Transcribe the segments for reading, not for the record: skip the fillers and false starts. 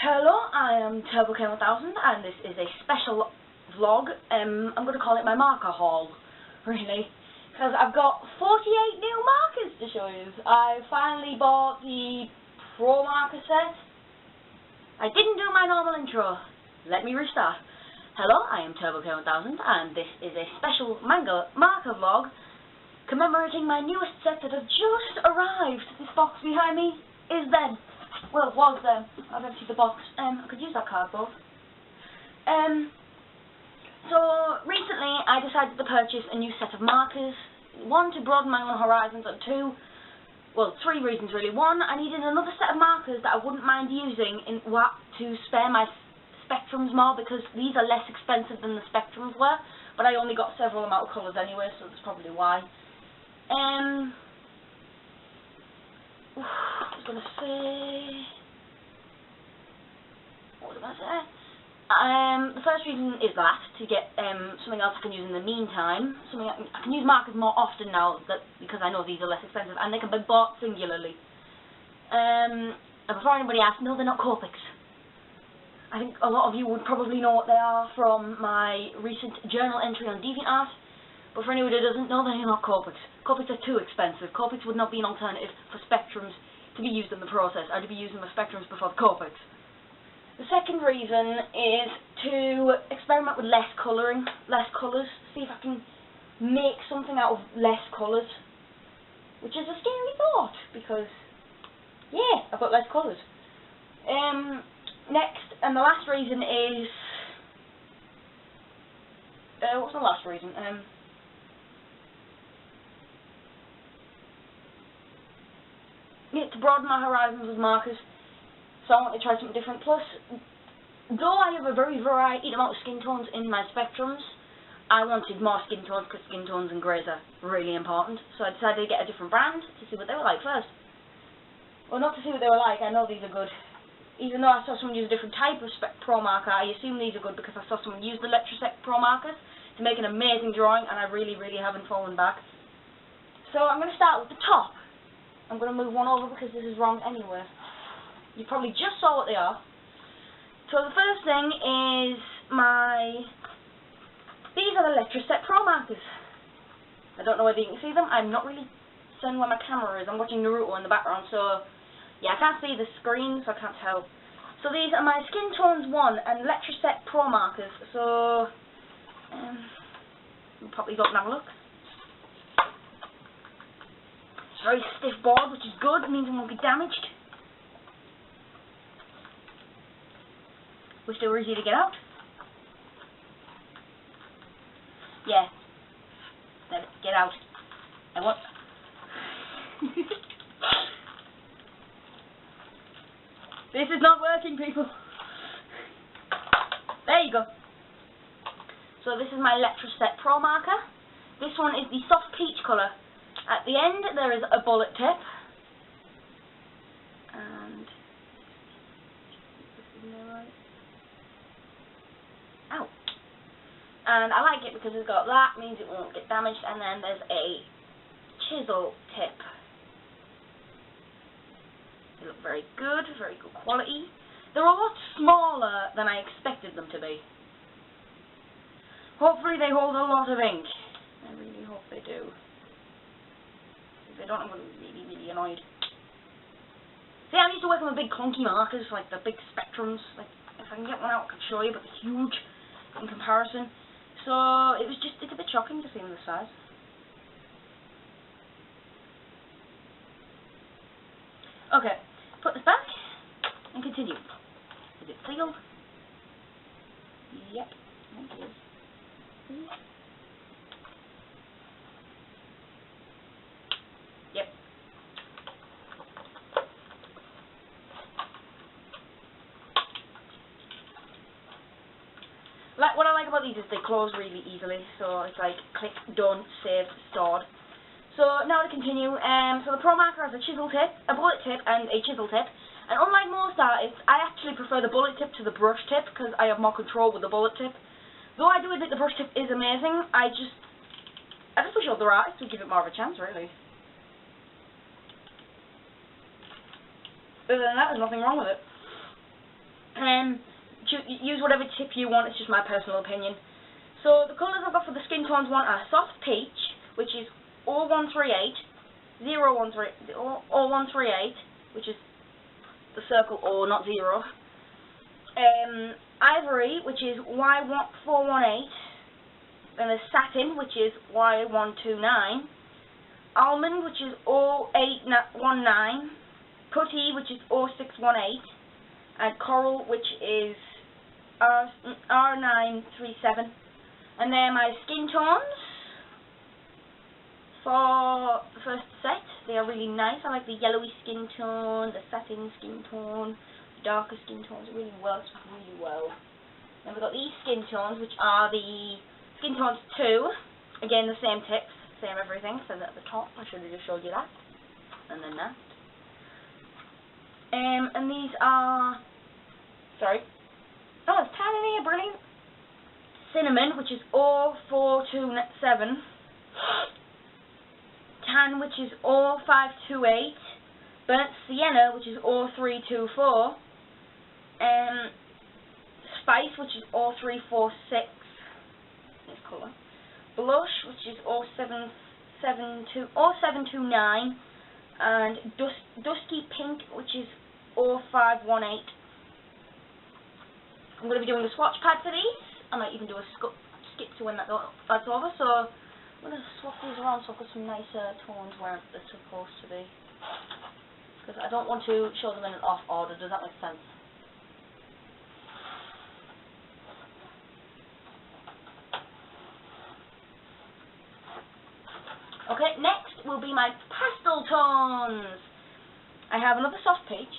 Hello, I am TurboK1000 and this is a special vlog. I'm going to call it my marker haul, really, because I've got 48 new markers to show you. I finally bought the Pro Marker set. I didn't do my normal intro. Let me restart. Hello, I am TurboK1000 and this is a special marker vlog commemorating my newest set that has just arrived. This box behind me is them. Well, it was them. I've emptied the box. I could use that cardboard. So, recently I decided to purchase a new set of markers. One, to broaden my own horizons, and two, well, three reasons really. One, I needed another set of markers that I wouldn't mind using to spare my Spectrums more, because these are less expensive than the Spectrums were, but I only got several amount of colours anyway, so that's probably why. I was going to say... What was I going to say? The first reason is that, to get something else I can use in the meantime. Something I can use markers more often now, because I know these are less expensive, and they can be bought singularly. And before anybody asks, no, they're not Copics. I think a lot of you would probably know what they are from my recent journal entry on DeviantArt. But for anyone who doesn't know, they're not Copics. Copics are too expensive. Copics would not be an alternative for Spectrums to be used in the process. I'd be using the Spectrums before the Copics. The second reason is to experiment with less colours, see if I can make something out of less colours. Which is a scary thought, because, yeah, I've got less colours. Next, and the last reason is... what's the last reason? Yeah, to broaden my horizons with markers, so I want to try something different. Plus, though I have a very varied amount of skin tones in my Spectrums, I wanted more skin tones, because skin tones and greys are really important, so I decided to get a different brand to see what they were like first. Well, not to see what they were like, I know these are good. Even though I saw someone use a different type of Pro Marker, I assume these are good because I saw someone use the Letraset Pro Markers to make an amazing drawing, and I really haven't fallen back. So I'm going to start with the top. I'm going to move one over because this is wrong anyway. You probably just saw what they are. So the first thing is these are the Letraset Pro Markers. I don't know whether you can see them. I'm not really certain where my camera is. I'm watching Naruto in the background, so yeah, I can't see the screen, so I can't tell. So these are my Skin Tones 1 and Letraset Pro Markers. So we'll pop these up and have a look. Very stiff board, which is good, means it won't get damaged. Wish they were easy to get out. Yeah. Let it get out. I want... This is not working, people. There you go. So this is my Letraset Pro Marker. This one is the soft peach colour. At the end there is a bullet tip, and ow, and I like it because it's got that, means it won't get damaged, and then there's a chisel tip. They look very good quality. They're a lot smaller than I expected them to be. Hopefully they hold a lot of ink. I really hope they do. If they don't, I'm going to be really annoyed. See, I'm used to working with big clunky markers, like the big Spectrums. Like, if I can get one out, I can show you, but they're huge in comparison. So, it's a bit shocking to see them this size. Okay, put this back, and continue. Is it sealed? Yep, it is. Yep. What I like about these is they close really easily, so it's like click, done, saved, stored. So now to continue, so the Pro Marker has a chisel tip, a bullet tip, and a chisel tip. And unlike most artists, I actually prefer the bullet tip to the brush tip because I have more control with the bullet tip. Though I do admit the brush tip is amazing, I just wish other artists would give it more of a chance, really. Other than that, there's nothing wrong with it. Use whatever tip you want, it's just my personal opinion. So the colours I've got for the skin tones one are soft peach, which is 0138, 0138, which is the circle O, not 0. Ivory, which is Y418, then there's satin, which is Y129, almond, which is 0819, putty, which is 0618, and coral, which is R937. And they're my skin tones for the first set. They are really nice. I like the yellowy skin tone, the satin skin tone, the darker skin tones. It really works really well. Then we've got these skin tones, which are the skin tones 2. Again, the same tips, same everything. So at the top, I should have just showed you that. And then that. And these are, sorry. Oh, it's tiny, brilliant. Cinnamon, which is 0427. Tan, which is 0528. Burnt sienna, which is 0324. Spice, which is 0346. This colour. Blush, which is 0729. And dusky pink, which is 0518. I'm going to be doing a swatch pad for these. I might even do a skip to when that's over. So I'm going to swap these around so I've got some nicer tones where they're supposed to be. Because I don't want to show them in an off order. Does that make sense? Okay, next will be my pastel tones. I have another soft peach.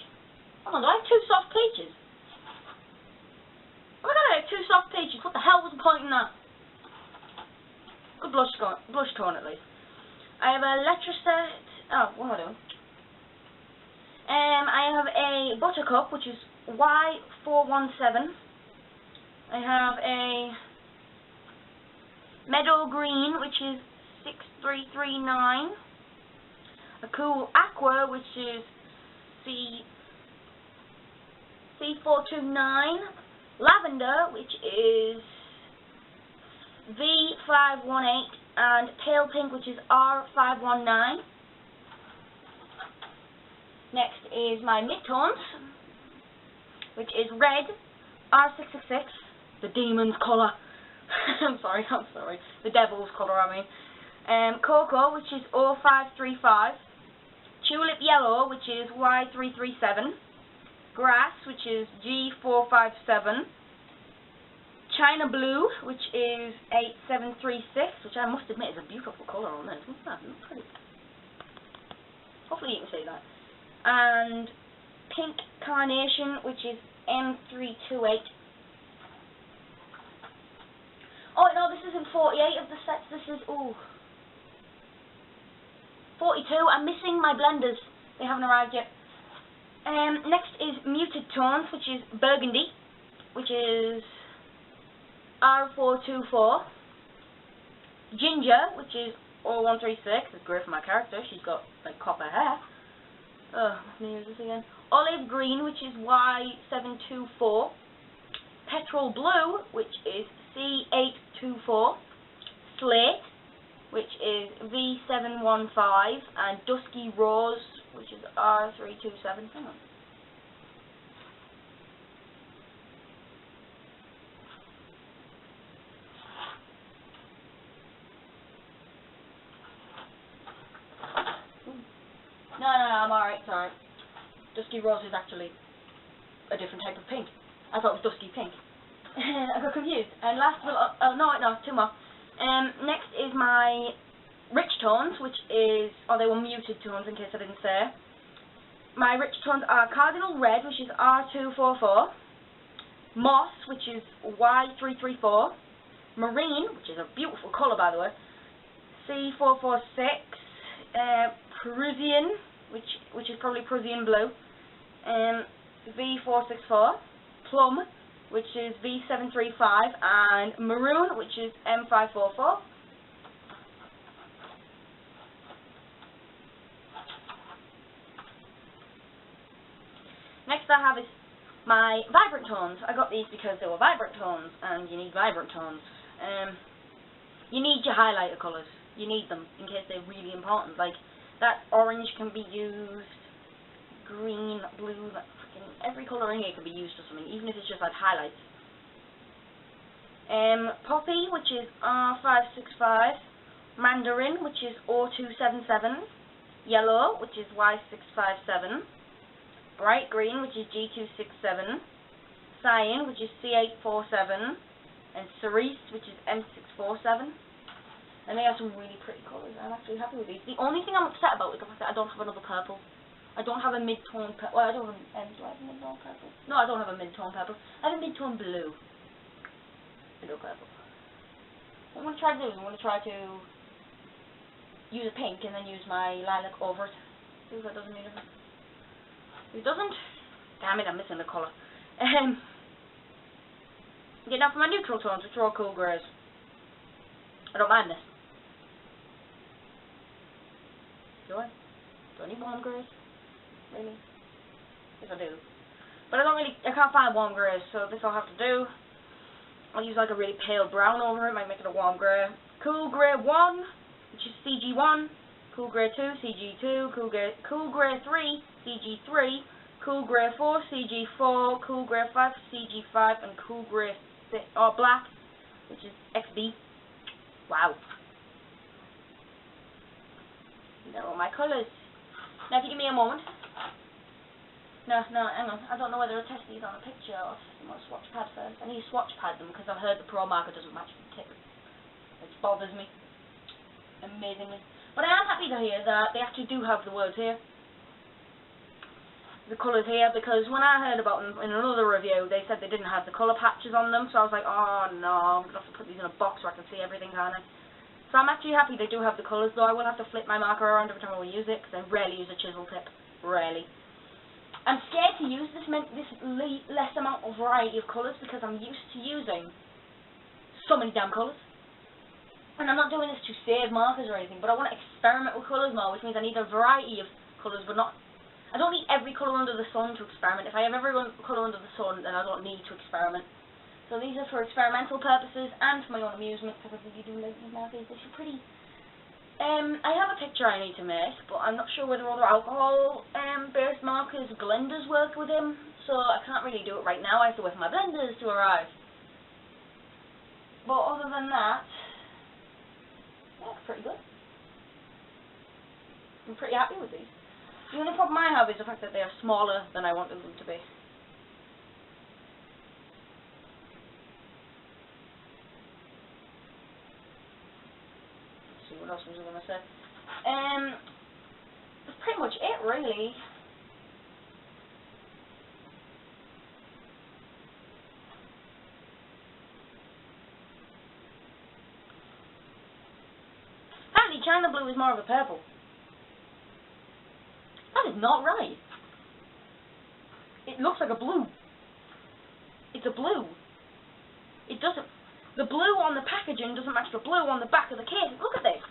Oh my god, I have 2 soft peaches. Oh my god, I have 2 soft peaches. What the hell was the point in that? Good blush tone at least. I have a Letraset. Oh, what am I doing? I have a buttercup, which is Y417. I have a meadow green, which is 6339. A cool aqua, which is C429. Lavender, which is V518, and pale pink, which is R519. Next is my midtones, which is red, R666, the demon's colour. I'm sorry, the devil's colour, I mean. Cocoa, which is 0535. Tulip yellow, which is Y337. Grass, which is G457. China blue, which is 8736, which I must admit is a beautiful colour on this. Isn't that pretty? Hopefully you can see that. And pink carnation, which is M328. Oh no, this isn't 48 of the sets. This is 42. I'm missing my blenders. They haven't arrived yet. Next is muted tones, which is burgundy, which is R424. Ginger, which is 0136. It's great for my character. She's got like copper hair. Oh, let me use this again. Olive green, which is Y724. Petrol blue, which is C824. Slate, which is V715. And dusky rose, which is R327. Hang on. No, I'm alright, sorry. Dusky rose is actually a different type of pink. I thought it was dusky pink. I got confused. And last, no, 2 more. Next is my rich tones, which is, they were muted tones in case I didn't say. My rich tones are cardinal red, which is R244. Moss, which is Y334. Marine, which is a beautiful colour by the way, C446. Prussian, which is probably Prussian blue, V464, plum, which is V735, and maroon, which is M544. Next I have is My vibrant tones, I got these because they were vibrant tones, and you need vibrant tones. You need your highlighter colours. You need them in case they're really important. Like, that orange can be used, green, blue, like freaking every colour in here can be used for something, even if it's just like highlights. Poppy, which is R565, Mandarin, which is O277, Yellow, which is Y657, Bright Green, which is G267, Cyan, which is C847, and Cerise, which is M647. And they have some really pretty colours. I'm actually happy with these. The only thing I'm upset about is the fact that I don't have another purple. I don't have a mid-tone purple. Well, I don't have a... do I have a mid-tone purple? No, I don't have a mid-tone purple. I have a mid-tone blue. Middle purple. What I'm going to try to do is I'm going to try to use a pink and then use my lilac over it. See if that doesn't need it. If it doesn't, damn it, I'm missing the colour. Okay, now for my neutral tones, which are all cool greys. I don't mind this. Do I? Do I need warm greys? Really? Yes, I do. But I can't find warm greys, so this I'll have to do. I'll use like a really pale brown over it, might make it a warm grey. Cool grey 1, which is CG1. Cool grey 2, CG2. Cool grey 3, CG3. Cool grey 4, CG4. Cool grey 5, CG5. And cool grey 6, or black, which is XB. Wow. There are all my colours. Now if you give me a moment. No, hang on. I don't know whether to test these on a picture or on a swatch pad first. I need to swatch pad them because I've heard the Pro Marker doesn't match the tip. It bothers me. Amazingly. But I am happy to hear that they actually do have the words here. The colours here, because when I heard about them in another review, they said they didn't have the colour patches on them, so I was like, oh no, I'm going to have to put these in a box so I can see everything, can't I? So I'm actually happy they do have the colours, though I will have to flip my marker around every time I use it, because I rarely use a chisel tip. Rarely. I'm scared to use this less amount of variety of colours, because I'm used to using so many damn colours. And I'm not doing this to save markers or anything, but I want to experiment with colours more, which means I need a variety of colours, but not... I don't need every colour under the sun to experiment. If I have every colour under the sun, then I don't need to experiment. So these are for experimental purposes and for my own amusement, because I really do like these markers. They're so pretty. I have a picture I need to make, but I'm not sure whether other alcohol-based markers, blenders, work with them, so I can't really do it right now. I have to wait for my blenders to arrive. But other than that, yeah, it's pretty good. I'm pretty happy with these. The only problem I have is the fact that they are smaller than I wanted them to be. Let's see, what else was I going to say? That's pretty much it, really. Apparently China Blue is more of a purple. That is not right. It looks like a blue. It's a blue. It doesn't... The blue on the packaging doesn't match the blue on the back of the case. Look at this.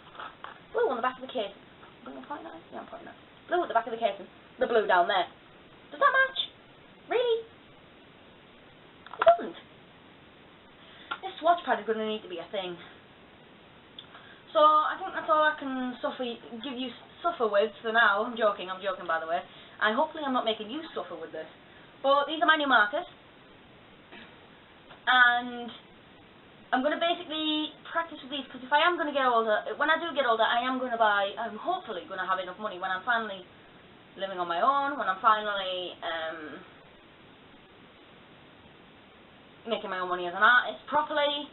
Blue on the back of the case. Am I pointing at it? Yeah, I'm pointing at it. Blue at the back of the case and the blue down there. Does that match? Really? It doesn't. This swatch pad is going to need to be a thing. So, I think that's all I can give you suffer with for now. I'm joking by the way. And hopefully I'm not making you suffer with this. But these are my new markers. And I'm going to basically practice with these, because if I am going to get older, when I do get older, I'm hopefully going to have enough money when I'm finally living on my own, when I'm finally making my own money as an artist properly,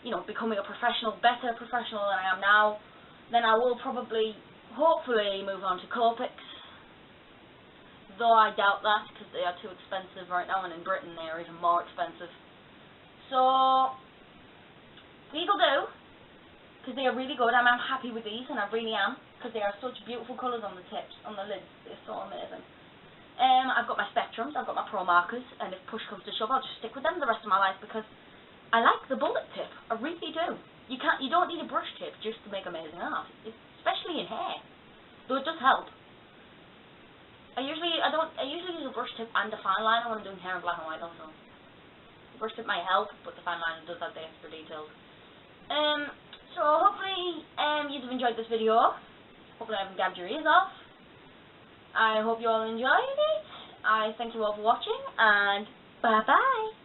you know, becoming a better professional than I am now, then I will probably, hopefully, move on to Copics. Though I doubt that, because they are too expensive right now, and in Britain they are even more expensive. So, these will do, because they are really good. I'm happy with these, and I really am, because they are such beautiful colours on the tips, on the lids. They're so amazing. I've got my Spectrums, I've got my Pro Markers, and if push comes to shove, I'll just stick with them the rest of my life, because I like the bullet tip. I really do. You don't need a brush tip just to make amazing art, especially in hair. Though it does help. I usually use a brush tip and a fine liner when I'm doing hair in black and white also. The brush tip might help, but the fine liner does have the extra details. So hopefully you've enjoyed this video. Hopefully I haven't gabbed your ears off. I hope you all enjoyed it. I thank you all for watching, and bye bye.